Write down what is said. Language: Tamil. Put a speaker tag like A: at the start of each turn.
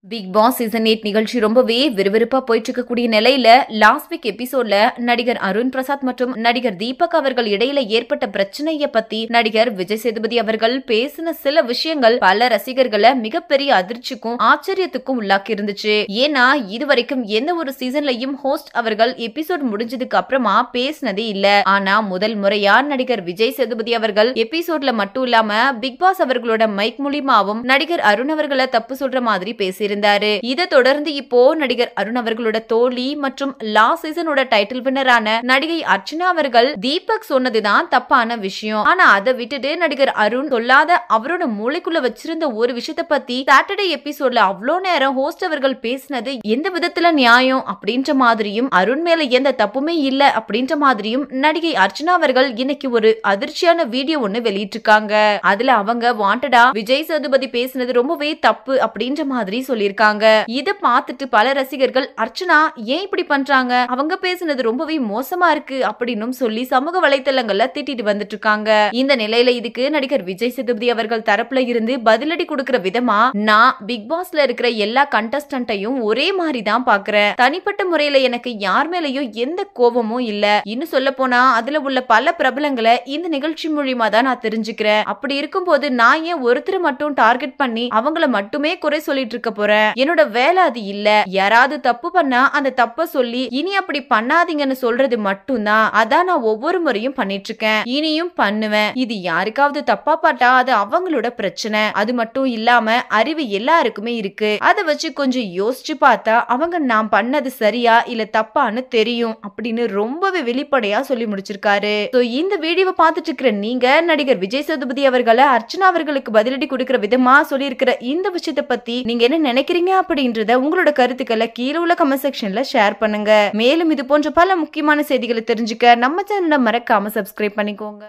A: பிக் பாஸ் சீசன் 8 நிகழ்ச்சி ரொம்பவே விறுவிறுப்பா போயிட்டு இருக்கக்கூடிய நிலையில லாஸ்ட் வீக் எபிசோட்ல நடிகர் அருண் பிரசாத் மற்றும் நடிகர் தீபக் அவர்கள் இடையில ஏற்பட்ட பிரச்சனைய பத்தி நடிகர் விஜய் சேதுபதி அவர்கள் பேசின சில விஷயங்கள் பல ரசிகர்களை மிகப்பெரிய அதிர்ச்சிக்கும் ஆச்சரியத்துக்கும் உள்ளாக்கி இருந்துச்சு. ஏன்னா இதுவரைக்கும் எந்த ஒரு சீசன்லயும் ஹோஸ்ட் அவர்கள் எபிசோட் முடிஞ்சதுக்கு அப்புறமா பேசினதே இல்ல. ஆனா முதல் முறையா நடிகர் விஜய் சேதுபதி அவர்கள் எபிசோட்ல மட்டும் இல்லாம பிக் பாஸ் அவர்களோட மைக் மூலியமாவும் நடிகர் அருண் அவர்களை தப்பு சொல்ற மாதிரி பேசி இதை தொடர்ந்து இப்போ நடிகர் அருண் அவர்களோட தோழி மற்றும் லாஸ்ட் சீசனோட டைட்டில் வின்னரான நடிகை அர்ச்சனா அவர்கள் தீபக் சொன்னதுதான் தப்பான விஷயம். ஆனா அதை விட்டுட்டு நடிகர் அருண் சொல்லாத அவரோட மூளைக்குள்ள வச்சிருந்த ஒரு விஷயத்தை பத்தி சாட்டர்டே எபிசோட்ல அவ்வளோ நேரம் ஹோஸ்ட் அவர்கள் பேசினது எந்த விதத்துல நியாயம் அப்படின்ற மாதிரியும் அருண் மேல எந்த தப்புமே இல்ல அப்படின்ற மாதிரியும் நடிகை அர்ச்சனா அவர்கள் இன்னைக்கு ஒரு அதிர்ச்சியான வீடியோ ஒண்ணு வெளியிட்டிருக்காங்க. அதுல அவங்க வாண்டடா விஜய் சேதுபதி பேசினது ரொம்பவே தப்பு அப்படின்ற மாதிரி சொல்லிருக்காங்க. இத பார்த்துட்டு பல ரசிகர்கள் அர்ச்சனா ஏன் இப்படி பண்றாங்க, அவங்க பேசினது ரொம்பவே மோசமா இருக்கு அப்படின்னு சொல்லி சமூக வலைத்தளங்கள்ல திட்டிட்டு வந்துட்டு இருக்காங்க. இந்த நிலையில இதுக்கு நடிகர் விஜய் சேதுபதி அவர்கள் தரப்புல இருந்து பதிலடி கொடுக்கிற விதமா, நான் பிக் பாஸ்ல இருக்கிற எல்லா கண்டஸ்டன்ட்டையும் ஒரே மாதிரி தான் பாக்குறேன். தனிப்பட்ட முறையில எனக்கு யார் மேலயும் எந்த கோபமும் இல்ல. இன்னும் சொல்ல போனா அதுல உள்ள பல பிரபலங்களை இந்த நிகழ்ச்சி மூலியமா தான் நான் தெரிஞ்சுக்கிறேன். அப்படி இருக்கும்போது நான் ஏன் ஒருத்தர் மட்டும் டார்கெட் பண்ணி அவங்கள மட்டுமே குறை சொல்லிட்டு இருக்க போறேன். என்னோட வேலை அது இல்ல. யாராவது தப்பு பண்ணா அந்த தப்ப சொல்லி இனி அப்படி பண்ணாதீங்கன்னு சொல்றது மட்டும்தான். அதான் நான் ஒவ்வொரு முறையும் பண்ணிட்டு இருக்கேன், இனியும் பண்ணுவேன். இது யாருக்காவது தப்பா பார்த்தா அது அவங்களோட பிரச்சனை. அது மட்டும் இல்லாம அறிவு எல்லாருக்குமே இருக்கு. அதை வச்சு கொஞ்சம் யோசிச்சு பார்த்தா அவங்க நான் பண்ணது சரியா இல்ல தப்பான்னு தெரியும் அப்படின்னு ரொம்பவே வெளிப்படையா சொல்லி முடிச்சிருக்காரு. இந்த வீடியோவை பார்த்துட்டு இருக்கிற நீங்க நடிகர் விஜய் சேதுபதி அவர்களை அர்ச்சனா அவர்களுக்கு பதிலடி கொடுக்கிற விதமா சொல்லி இருக்கிற இந்த விஷயத்தை பத்தி நீங்க என்ன நினைக்கிறீங்க அப்படின்றத உங்களோட கருத்துக்களை கீழே உள்ள கமெண்ட் செக்ஷன்ல ஷேர் பண்ணுங்க. மேலும் இது போன்ற பல முக்கியமான செய்திகளை தெரிஞ்சுக்க நம்ம சேனலை மறக்காம சப்ஸ்கிரைப் பண்ணிக்கோங்க.